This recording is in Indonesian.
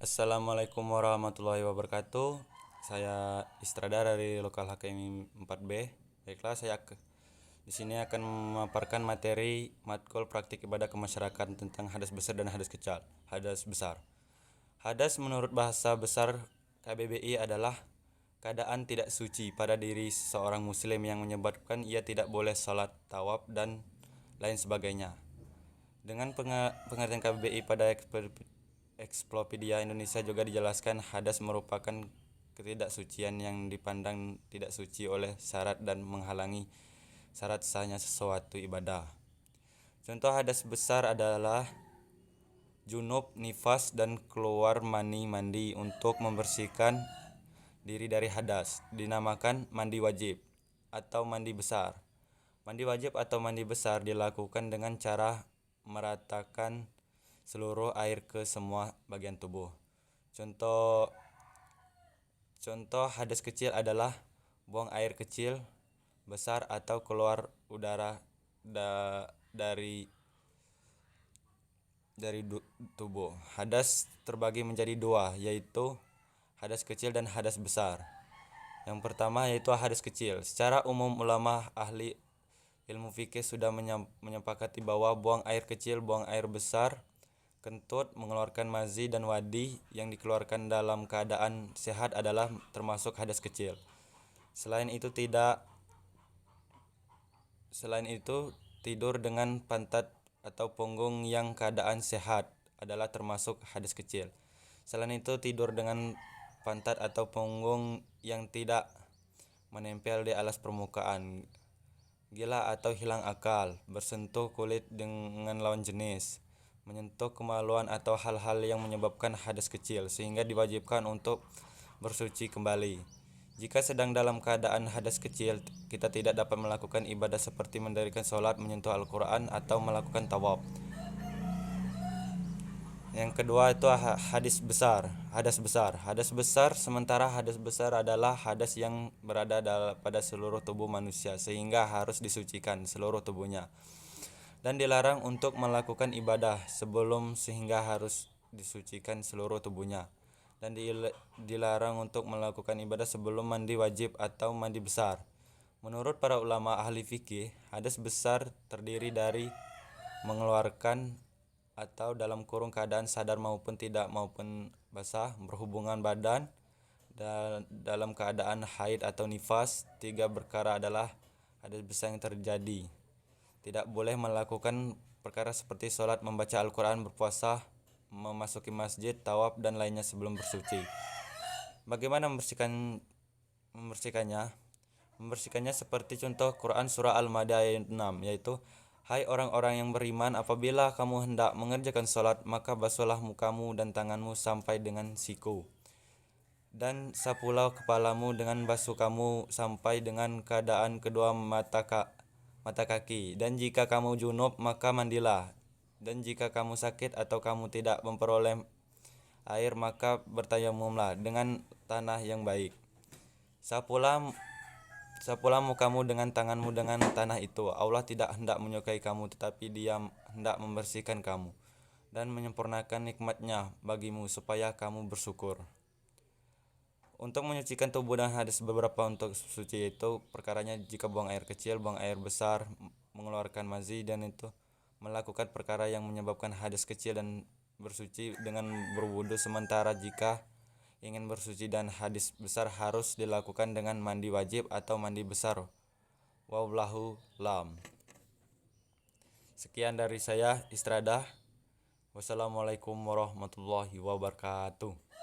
Assalamualaikum warahmatullahi wabarakatuh. Saya Istrada dari Lokal HKMI 4B. Baiklah, di sini akan memaparkan materi matkul praktik ibadah kemasyarakatan tentang hadas besar dan hadas kecil. Hadas besar. Hadas menurut bahasa besar KBBI adalah keadaan tidak suci pada diri seorang muslim yang menyebabkan ia tidak boleh salat, tawaf, dan lain sebagainya. Dengan pengertian KBBI pada Eksplopedia Indonesia juga dijelaskan hadas merupakan ketidaksucian yang dipandang tidak suci oleh syarat dan menghalangi syarat sahnya sesuatu ibadah. Contoh hadas besar adalah junub, nifas, dan keluar mandi untuk membersihkan diri dari hadas, dinamakan mandi wajib atau mandi besar. Mandi wajib atau mandi besar dilakukan dengan cara meratakan seluruh air ke semua bagian tubuh. Contoh hadas kecil adalah buang air kecil, besar, atau keluar udara dari tubuh. Hadas terbagi menjadi dua, yaitu hadas kecil dan hadas besar. Yang pertama yaitu hadas kecil. Secara umum ulama ahli ilmu fikih sudah menyepakati bahwa buang air kecil, buang air besar, kentut, mengeluarkan mazi dan wadi yang dikeluarkan dalam keadaan sehat adalah termasuk hadas kecil. Selain itu tidur dengan pantat atau punggung yang keadaan sehat adalah termasuk hadas kecil. Selain itu tidur dengan pantat atau punggung yang tidak menempel di alas permukaan, gila atau hilang akal, bersentuh kulit dengan lawan jenis, menyentuh kemaluan atau hal-hal yang menyebabkan hadas kecil sehingga diwajibkan untuk bersuci kembali. Jika sedang dalam keadaan hadas kecil, kita tidak dapat melakukan ibadah seperti mendirikan sholat, menyentuh Al-Quran, atau melakukan tawaf. Yang kedua itu hadas besar. Hadas besar sementara hadas besar adalah hadas yang berada pada seluruh tubuh manusia sehingga harus disucikan seluruh tubuhnya. Dan dilarang untuk melakukan ibadah sebelum sehingga harus disucikan seluruh tubuhnya. Dan dilarang untuk melakukan ibadah sebelum mandi wajib atau mandi besar. Menurut para ulama ahli fikih, hadas besar terdiri dari mengeluarkan atau dalam kurung keadaan sadar maupun tidak maupun basah, berhubungan badan, dan dalam keadaan haid atau nifas. Tiga perkara adalah hadas besar yang terjadi. Tidak boleh melakukan perkara seperti sholat, membaca Al-Quran, berpuasa, memasuki masjid, tawaf, dan lainnya sebelum bersuci. Bagaimana membersihkannya? Membersihkannya seperti contoh Quran surah Al-Maidah ayat 6, yaitu hai orang-orang yang beriman, apabila kamu hendak mengerjakan sholat, maka basuhlah mukamu dan tanganmu sampai dengan siku, dan sapulah kepalamu dengan basuh kamu sampai dengan keadaan kedua mata kaki. Dan jika kamu junub, maka mandilah. Dan jika kamu sakit atau kamu tidak memperoleh air, maka bertayamumlah dengan tanah yang baik. Sapulah mukamu dengan tanganmu dengan tanah itu. Allah tidak hendak menyukai kamu, tetapi Dia hendak membersihkan kamu dan menyempurnakan nikmat-Nya bagimu supaya kamu bersyukur. Untuk menyucikan tubuh dan hadas beberapa untuk suci itu perkaranya jika buang air kecil, buang air besar, mengeluarkan mazi, dan itu melakukan perkara yang menyebabkan hadas kecil dan bersuci dengan berwudu. Sementara jika ingin bersuci dan hadas besar harus dilakukan dengan mandi wajib atau mandi besar. Wallahu lam. Sekian dari saya Istrada. Wassalamualaikum warahmatullahi wabarakatuh.